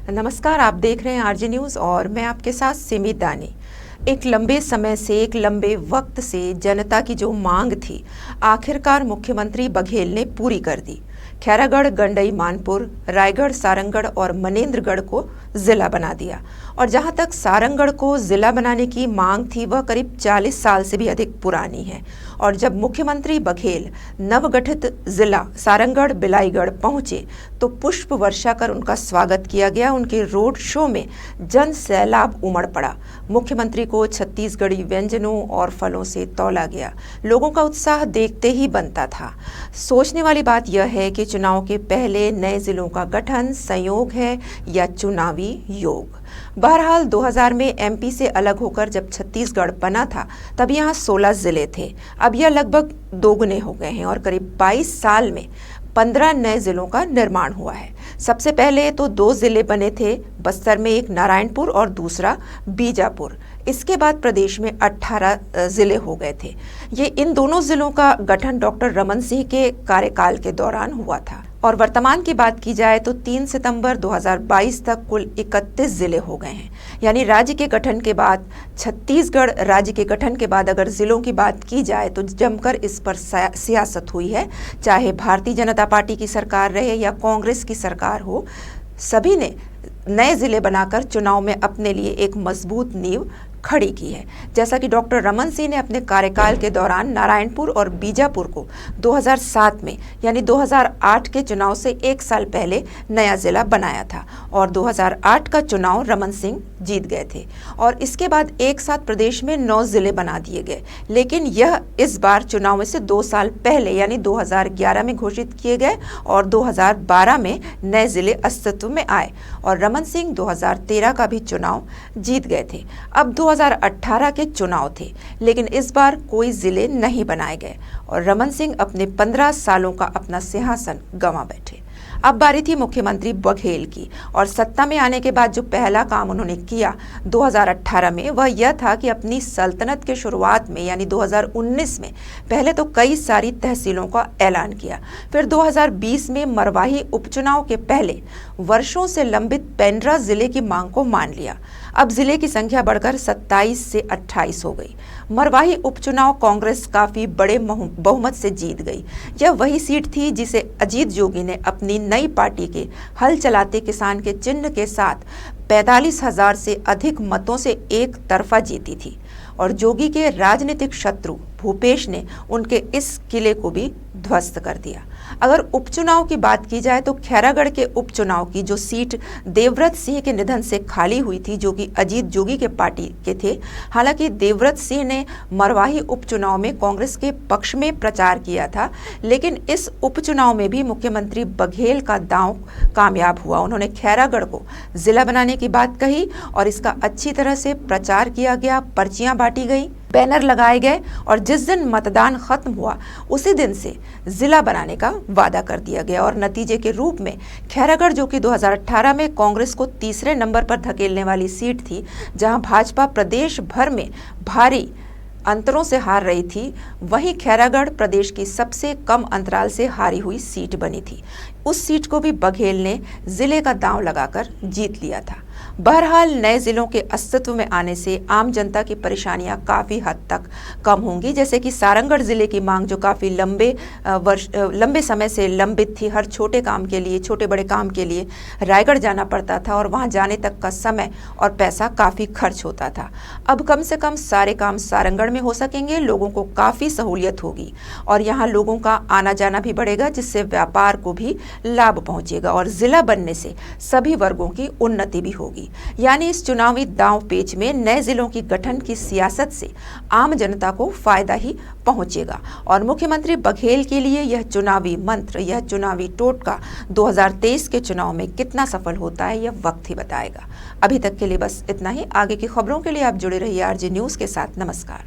नमस्कार, आप देख रहे हैं आरजे न्यूज़ और मैं आपके साथ सिमी दानी। एक लंबे समय से, एक लंबे वक्त से जनता की जो मांग थी, आखिरकार मुख्यमंत्री बघेल ने पूरी कर दी। खैरागढ़, गंडई मानपुर, रायगढ़, सारंगढ़ और मनेंद्रगढ़ को जिला बना दिया। और जहां तक सारंगढ़ को जिला बनाने की मांग थी, वह करीब 40 साल से भी अधिक पुरानी है। और जब मुख्यमंत्री बघेल नवगठित जिला सारंगढ़ बिलाईगढ़ पहुंचे तो पुष्प वर्षा कर उनका स्वागत किया गया। उनके रोड शो में जन सैलाब उमड़ पड़ा। मुख्यमंत्री को छत्तीसगढ़ी व्यंजनों और फलों से तौला गया। लोगों का उत्साह देखते ही बनता था। सोचने वाली बात यह है कि चुनाव के पहले नए जिलों का गठन संयोग है या चुनावी योग। बहरहाल 2000 में एमपी से अलग होकर जब छत्तीसगढ़ बना था, तब यहाँ 16 जिले थे। अब यह लगभग दोगुने हो गए हैं और करीब 22 साल में 15 नए जिलों का निर्माण हुआ है। सबसे पहले तो 2 जिले बने थे, बस्तर में एक नारायणपुर और दूसरा बीजापुर। इसके बाद प्रदेश में 18 जिले हो गए थे। ये इन दोनों जिलों का गठन डॉक्टर रमन सिंह के कार्यकाल के दौरान हुआ था। और वर्तमान की बात की जाए तो 3 सितंबर 2022 तक कुल 31 जिले हो गए हैं। यानी राज्य के गठन के बाद, छत्तीसगढ़ राज्य के गठन के बाद अगर जिलों की बात की जाए तो जमकर इस पर सियासत हुई है। चाहे भारतीय जनता पार्टी की सरकार रहे या कांग्रेस की सरकार हो, सभी ने नए जिले बनाकर चुनाव में अपने लिए एक मजबूत नींव खड़ी की है। जैसा कि डॉक्टर रमन सिंह ने अपने कार्यकाल के दौरान नारायणपुर और बीजापुर को 2007 में यानी 2008 के चुनाव से 1 साल पहले नया जिला बनाया था और 2008 का चुनाव रमन सिंह जीत गए थे। और इसके बाद एक साथ प्रदेश में 9 जिले बना दिए गए। लेकिन यह इस बार चुनाव में से 2 साल पहले यानी 2011 में घोषित किए गए और 2012 में नए जिले अस्तित्व में आए और रमन सिंह 2013 का भी चुनाव जीत गए थे। अब 2018 के चुनाव थे, लेकिन इस बार कोई जिले नहीं बनाए गए और रमन सिंह अपने 15 सालों का अपना सिंहासन गंवा बैठे। अब बारी थी मुख्यमंत्री बघेल की और सत्ता में आने के बाद जो पहला काम उन्होंने किया 2018 में, वह यह था कि अपनी सल्तनत के शुरुआत में यानी 2019 में पहले तो कई सारी तहसीलों का ऐलान किया। फिर 2020 में मरवाही उपचुनाव के पहले वर्षों से लंबित पेंड्रा जिले की मांग को मान लिया। अब जिले की संख्या बढ़कर 27 से 28 हो गई। मरवाही उपचुनाव कांग्रेस काफी बड़े बहुमत से जीत गई। यह वही सीट थी जिसे अजीत जोगी ने अपनी नई पार्टी के हल चलाते किसान के चिन्ह के साथ 45,000 से अधिक मतों से एक तरफा जीती थी और जोगी के राजनीतिक शत्रु भूपेश ने उनके इस किले को भी ध्वस्त कर दिया। अगर उपचुनाव की बात की जाए तो खैरागढ़ के उपचुनाव की जो सीट देवव्रत सिंह के निधन से खाली हुई थी, जो कि अजीत जोगी के पार्टी के थे। हालांकि देवव्रत सिंह ने मरवाही उपचुनाव में कांग्रेस के पक्ष में प्रचार किया था, लेकिन इस उपचुनाव में भी मुख्यमंत्री बघेल का दांव कामयाब हुआ। उन्होंने खैरागढ़ को जिला बनाने की बात कही और इसका अच्छी तरह से प्रचार किया गया, पर्चियां बांटी गई, बैनर लगाए गए और जिस दिन मतदान खत्म हुआ उसी दिन से जिला बनाने का वादा कर दिया गया। और नतीजे के रूप में खैरागढ़, जो कि 2018 में कांग्रेस को तीसरे नंबर पर धकेलने वाली सीट थी, जहां भाजपा प्रदेश भर में भारी अंतरों से हार रही थी, वहीं खैरागढ़ प्रदेश की सबसे कम अंतराल से हारी हुई सीट बनी थी। उस सीट को भी बघेल ने जिले का दांव लगाकर जीत लिया था। बहरहाल नए जिलों के अस्तित्व में आने से आम जनता की परेशानियां काफ़ी हद तक कम होंगी। जैसे कि सारंगढ़ जिले की मांग जो काफ़ी लंबे समय से लंबित थी। हर छोटे काम के लिए, छोटे बड़े काम के लिए रायगढ़ जाना पड़ता था और वहां जाने तक का समय और पैसा काफ़ी खर्च होता था। अब कम से कम सारे काम सारंगढ़ में हो सकेंगे, लोगों को काफ़ी सहूलियत होगी और यहाँ लोगों का आना जाना भी बढ़ेगा, जिससे व्यापार को भी लाभ पहुँचेगा और जिला बनने से सभी वर्गों की उन्नति भी होगी। यानी इस चुनावी दांव पेच में नए जिलों की गठन की सियासत से आम जनता को फायदा ही पहुंचेगा और मुख्यमंत्री बघेल के लिए यह चुनावी मंत्र, यह चुनावी टोटका 2023 के चुनाव में कितना सफल होता है, यह वक्त ही बताएगा। अभी तक के लिए बस इतना ही। आगे की खबरों के लिए आप जुड़े रहिए आरजे न्यूज़ के साथ। नमस्कार।